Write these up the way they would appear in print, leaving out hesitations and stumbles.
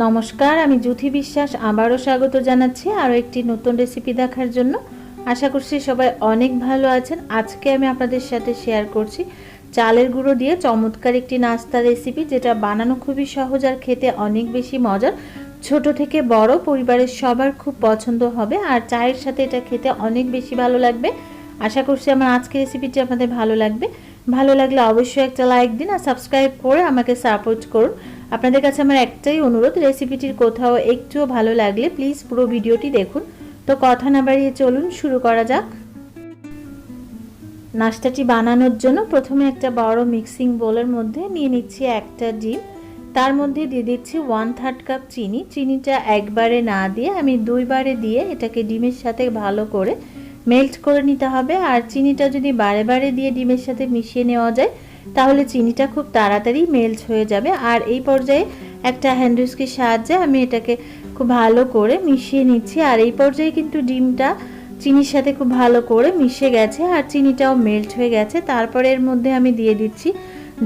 নমস্কার, আমি জ্যোতি বিশ্বাস আবারও স্বাগত জানাচ্ছি আরও একটি নতুন রেসিপি দেখার জন্য। আশা করছি সবাই অনেক ভালো আছেন। আজকে আমি আপনাদের সাথে শেয়ার করছি চালের গুঁড়ো দিয়ে চমৎকার একটি নাস্তা রেসিপি, যেটা বানানো খুবই সহজ আর খেতে অনেক বেশি মজার। ছোট থেকে বড় পরিবারের সবার খুব পছন্দ হবে আর চায়ের সাথে এটা খেতে অনেক বেশি ভালো লাগবে। আশা করছি আমার আজকের রেসিপিটি আপনাদের ভালো লাগবে। ভালো লাগলে অবশ্যই একটা লাইক দিন আর সাবস্ক্রাইব করে আমাকে সাপোর্ট করুন। আপনাদের কাছে আমার একটাই অনুরোধ, রেসিপিটির কোথাও একটুও ভালো লাগলে প্লিজ পুরো ভিডিওটি দেখুন। তো কথা না বাড়িয়ে চলুন শুরু করা যাক। নাস্তাটি বানানোর জন্য প্রথমে একটা বড় মিক্সিং বোলের মধ্যে নিয়ে নিচ্ছি একটা ডিম। তার মধ্যে দিয়ে দিচ্ছি 1/3 কাপ চিনি। চিনিটা একবারে না দিয়ে আমি দুইবারে দিয়ে এটাকে ডিমের সাথে ভালো করে মেল্ট করে নিতে হবে। আর চিনিটা যদি বারে বারে দিয়ে ডিমের সাথে মিশিয়ে নেওয়া যায় তাহলে চিনিটা খুব তাড়াতাড়ি মেল্ট হয়ে যাবে। আর এই পর্যায়ে একটা হ্যান্ড হুইস্কের সাহায্যে আমি এটাকে খুব ভালো করে মিশিয়ে নিচ্ছি। আর এই পর্যায়ে কিন্তু ডিমটা চিনির সাথে খুব ভালো করে মিশে গেছে আর চিনিটাও মেল্ট হয়ে গেছে। তারপরে এর মধ্যে আমি দিয়ে দিচ্ছি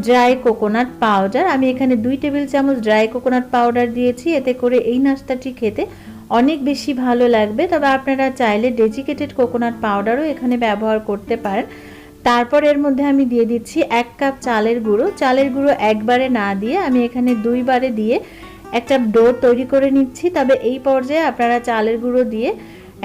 ড্রাই কোকোনাট পাউডার। আমি এখানে 2 টেবিল চামচ ড্রাই কোকোনাট পাউডার দিয়েছি। এতে করে এই নাস্তাটি খেতে অনেক বেশি ভালো লাগবে। তবে আপনারা চাইলে ডেজিকেটেড কোকোনাট পাউডারও এখানে ব্যবহার করতে পারেন। তারপর এর মধ্যে আমি দিয়ে দিচ্ছি 1 কাপ চালের গুঁড়ো। চালের গুঁড়ো একবারে না দিয়ে আমি এখানে দুইবারে দিয়ে একটা ডো তৈরি করে নিচ্ছি। তবে এই পর্যায়ে আপনারা চালের গুঁড়ো দিয়ে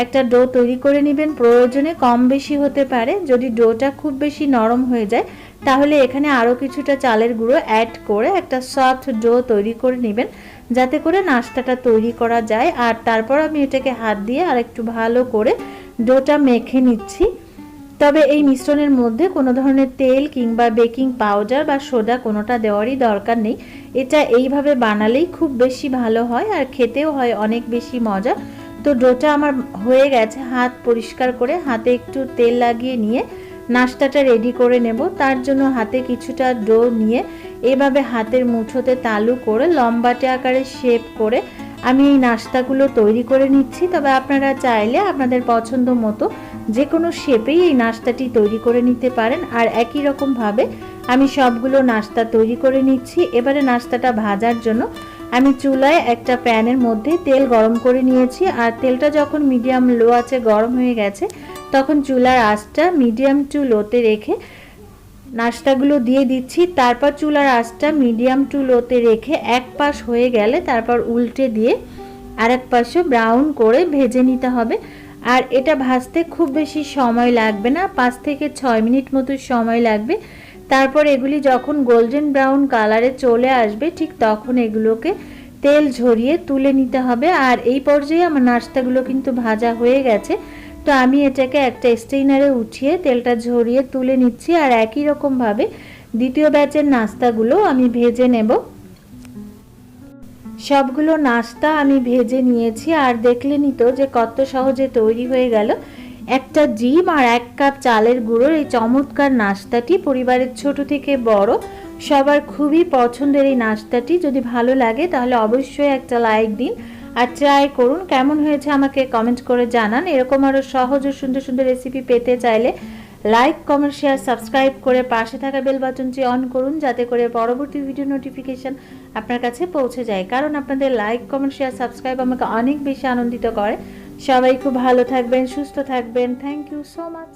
একটা ডো তৈরি করে নেবেন। প্রয়োজনে কম বেশি হতে পারে। যদি ডোটা খুব বেশি নরম হয়ে যায় তাহলে এখানে আরও কিছুটা চালের গুঁড়ো অ্যাড করে একটা সফট ডো তৈরি করে নেবেন, যাতে করে নাস্তাটা তৈরি করা যায়। আর তারপর আমি এটাকে হাত দিয়ে আর একটু ভালো করে ডোটা মেখে নিচ্ছি। তবে এই মিশ্রণের মধ্যে কোনো ধরনের তেল কিংবা বেকিং পাউডার বা সোডা কোনোটা দেওয়ারই দরকার নেই। এটা এইভাবে বানালেই খুব বেশি ভালো হয় আর খেতেও হয় অনেক বেশি মজা। তো ডোটা আমার হয়ে গেছে। হাত পরিষ্কার করে হাতে একটু তেল লাগিয়ে নিয়ে নাস্তাটা রেডি করে নেব। তার জন্য হাতে কিছুটা ডো নিয়ে এভাবে হাতের মুঠোতে তালু করে লম্বাটে আকারে শেপ করে আমি এই নাস্তাগুলো তৈরি করে নিচ্ছি। তবে আপনারা চাইলে আপনাদের পছন্দ মতো যে কোনো শেপেই এই নাস্তাটি তৈরি করে নিতে পারেন। আর একই রকমভাবে আমি সবগুলো নাস্তা তৈরি করে নিচ্ছি। এবারে নাস্তাটা ভাজার জন্য আমি চুলায় একটা প্যানের মধ্যে তেল গরম করে নিয়েছি। আর তেলটা যখন মিডিয়াম লো আছে গরম হয়ে গেছে তখন চুলার আঁচটা মিডিয়াম টু লোতে রেখে নাস্তাগুলো দিয়ে দিচ্ছি। তারপর চুলার আঁচটা মিডিয়াম টু লোতে রেখে এক পাশ হয়ে গেলে তারপর উল্টে দিয়ে আরেক পাশে ব্রাউন করে ভেজে নিতে হবে। আর এটা ভাজতে খুব বেশি সময় লাগবে না, 5 থেকে 6 মিনিট মতো সময় লাগবে। তারপর এগুলি যখন গোল্ডেন ব্রাউন কালারে চলে আসবে ঠিক তখন এগুলোকে তেল ঝরিয়ে তুলে নিতে হবে। আর এই পর্যায়ে আমার নাস্তাগুলো কিন্তু ভাজা হয়ে গেছে। তো আমি এটাকে একটা স্ট্রেইনারে উঠিয়ে তেলটা ঝরিয়ে তুলে নিচ্ছি। আর একই রকমভাবে দ্বিতীয় ব্যাচের নাস্তাগুলো আমি ভেজে নেব। সবগুলো নাস্তা আমি ভেজে নিয়েছি। আর দেখলেনই তো যে কত সহজে তৈরি হয়ে গেল একটা ডিম আর 1 কাপ চালের গুঁড়োর এই চমৎকার নাস্তাটি। পরিবারের ছোট থেকে বড় সবার খুবই পছন্দের এই নাস্তাটি। যদি ভালো লাগে তাহলে অবশ্যই একটা লাইক দিন আর ট্রাই করুন। কেমন হয়েছে আমাকে কমেন্ট করে জানান। এরকম আরও সহজ ও সুন্দর সুন্দর রেসিপি পেতে চাইলে লাইক, কমেন্ট, শেয়ার, সাবস্ক্রাইব করে পাশে থাকা বেল বাটনটি অন করুন, যাতে করে পরবর্তী ভিডিও নোটিফিকেশন আপনার কাছে পৌঁছে যায়। কারণ আপনাদের লাইক, কমেন্ট, শেয়ার, সাবস্ক্রাইব আমাকে অনেক বেশি আনন্দিত করে। সবাই খুব ভালো থাকবেন, সুস্থ থাকবেন। Thank you so much.